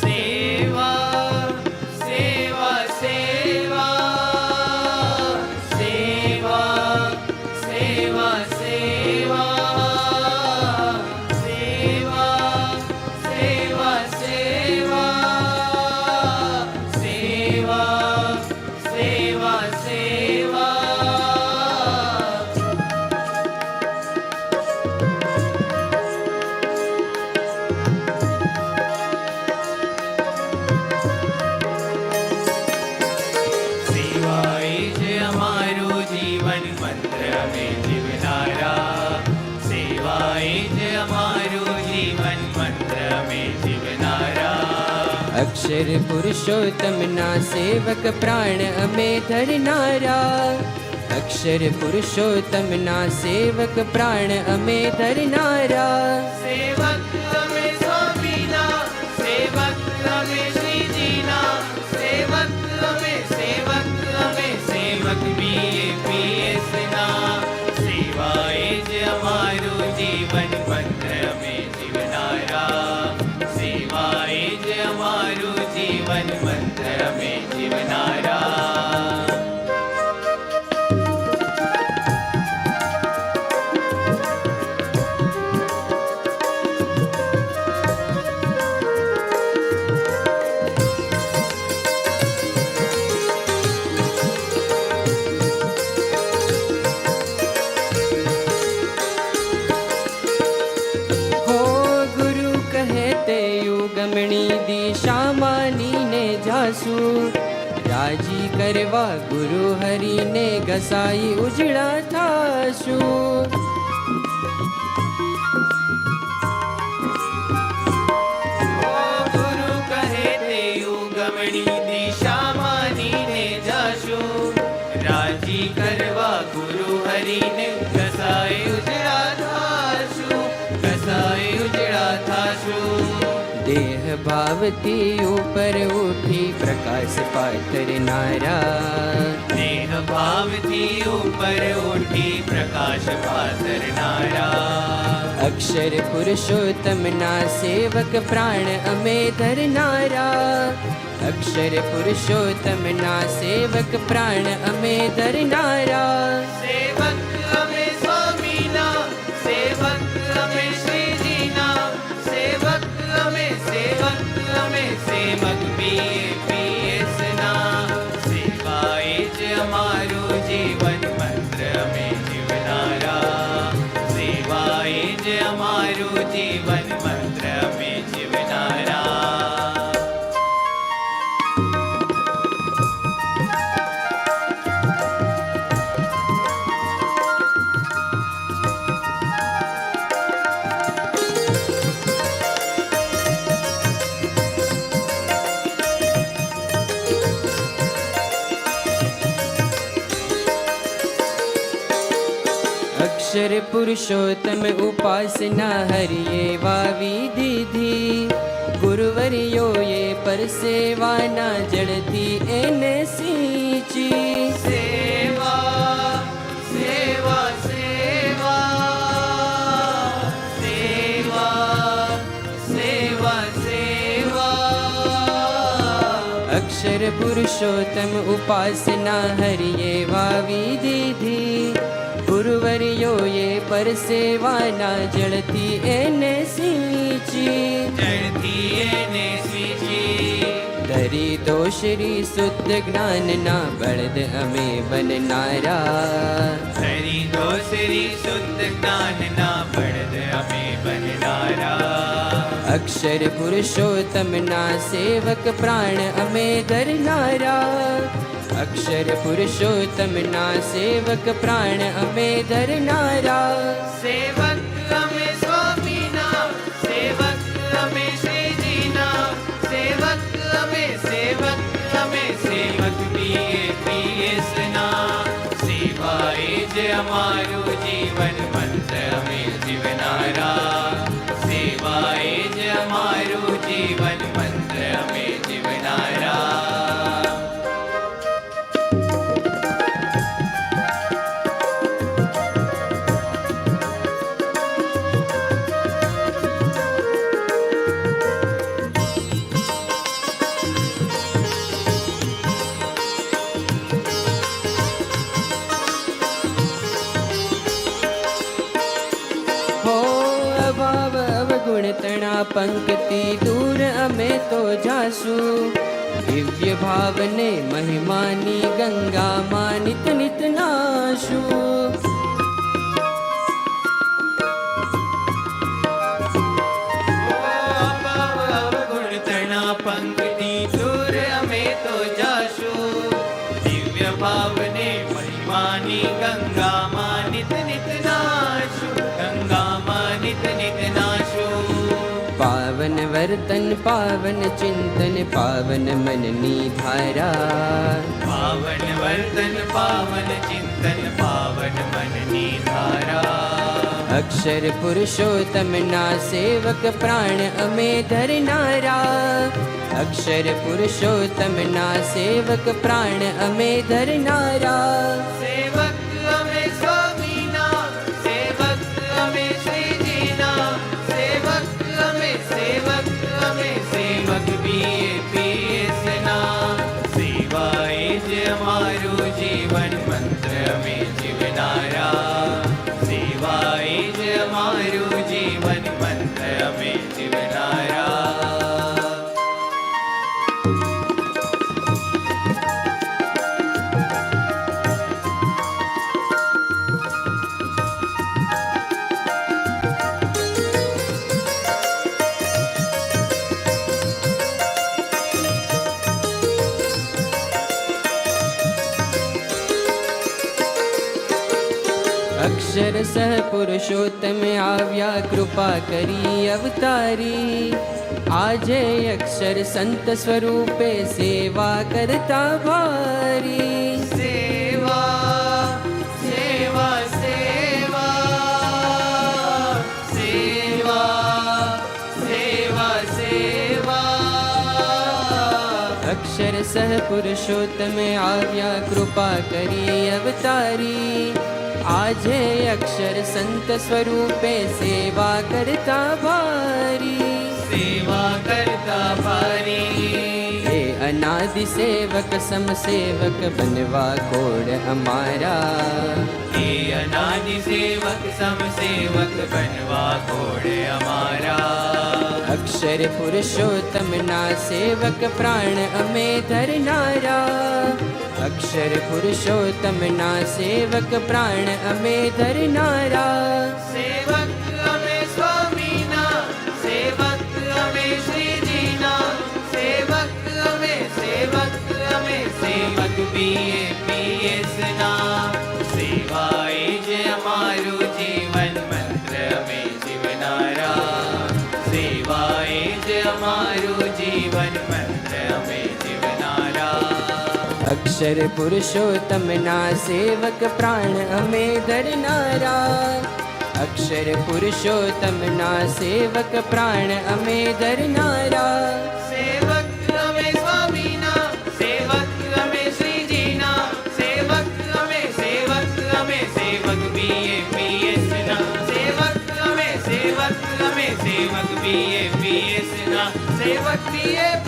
સેવા સેવા સેવા સેવા સેવા સેવા સેવા સેવા સેવા સેવા સેવા સેવા अक्षर पुरुषोत्तम ना सेवक प्राण अमे धरनारा अक्षर पुरुषोत्तम ना सेवक प्राण अमे धरनारा सेवक अमे स्वामीना सेवक अमे श्रीजीना सेवक अमे सेवक BAPS ना सेवाए ज अमारू जीवन मंत्र अमे जीवनारा सेवाए ज अमारू जीवन मंत्र अमे जीवनारा ગમણી દિશા માનીને જાસુ રાજી કરવા ગુરુ હરિને ઘસાઈ ઉજળા થાશું ગુરુ કહે તે ગમણી દિશા માનીને જાશું રાજી કરવા ગુરુ હરિને ઘસાઈ ઉજળા થાશું ઘસાઈ ઉજળા થાશું देह भावती ऊपर उठी प्रकाश पात्र नारा देह भावती ऊपर उठी प्रकाश पात्र नारा अक्षर पुरुषोत्तम ना सेवक प्राण अमे धरनारा अक्षर पुरुषोत्तम ना सेवक प्राण अमे धरनारा सेवक अमे स्वामीना सेवक अमे श्रीजीना सेवक अमे सेवक BAPS ना सेवाए ज अमारू जीवन मंत्र अमे जीवनारा सेवाए ज अमारू जीवन मंत्र अमे जीवनारा अक्षर पुरुषोत्तम उपासना हरिये वावी दीधी गुरुवरियो ये पर सेवा ना जड़ती एने सींची सेवा सेवा सेवा सेवा सेवा सेवा अक्षर पुरुषोत्तम उपासना हरिये वावी दीधी गुरुवरियो ये पर सेवा ना जड़ती एने सींची जड़ती एने सींची धरी दोषरी शुद्ध ज्ञान ना बलद अमे बननारा धरी दोषरी शुद्ध ज्ञान ना बलद अमे बननारा अक्षर पुरुषोत्तम ना सेवक प्राण अमे धरनारा अक्षर पुरुषोत्तम ना सेवक प्राण अमे धरनारा सेवक अमे स्वामीना सेवक अमे श्रीजीना सेवक अमे सेवक BAPS ना सेवाए ज अमारू जीवन मंत्र अमे जीवनारा सेवाए ज अमारू जीवन मंत्र अमे जीवनारा તણા પંક્તિ દૂર અમે તો જાશું દિવ્ય ભાવને મહિમાની ગંગામાં નિત નિત નાશું પંક્તિ દૂર અમે તો જાશું દિવ્ય ભાવને મહિમાની ગંગામાં નિત નિત નાશું ગંગામાં નિત નિત નાશું પાવન વર્તન પાવન ચિંતન પાવન મનની ધારા પાવન વર્તન પાવન ચિંતન પાવન મનની ધારા અક્ષર પુરુષોત્તમના સેવક પ્રાણ અમે ધરનારા અક્ષર પુરુષોત્તમના સેવક પ્રાણ અમે ધરનારા સેવક અમે સ્વામીના સેવક અમે શ્રીજીના સેવક અમે સેવક BAPSના સેવાએ જ અમારું જીવન મંત્ર અમે જીવનારા સેવાએ જ અમારું જીવન મંત્ર અમે જીવનારા અક્ષર સહ પુરુષોત્તમ આવ્યા કૃપા કરી અવતારી આજે અક્ષર સંત સ્વરૂપે સેવા કરતા ભારી સેવા સેવા સેવા સેવા સેવા સેવા અક્ષર સહ પુરુષોત્તમ આવ્યા કૃપા કરી અવતારી આજે અક્ષર સંત સ્વરૂપે સેવા કરતા ભારી સેવા કરતા ભારી હે અનાદિ સેવક સમસેવક બનવા કોડ અમારા હે અનાદિ સેવક સમસેવક બનવા કોડ અમારા અક્ષર પુરુષોત્તમના સેવક પ્રાણ અમે ધરનારા અક્ષર પુરુષોત્તમના સેવક પ્રાણ અમે ધરનારા સેવક અમે સ્વામીના સેવક અમે શ્રીજીના સેવક અમે સેવક BAPSના સેવાએ જ અમારું જીવન મંત્ર અમે જીવનારા સેવાએ જ અમારું જીવન મંત્ર અમે જીવનારા અક્ષર પુરુષોત્તમના સેવક પ્રાણ અમે ધરનારા અક્ષર પુરુષોત્તમના સેવક પ્રાણ અમે ધરનારા સેવક અમે સ્વામીના સેવક અમે શ્રીજીના સેવક અમે સેવક BAPSના સેવક અમે સેવક BAPSના સેવક BAP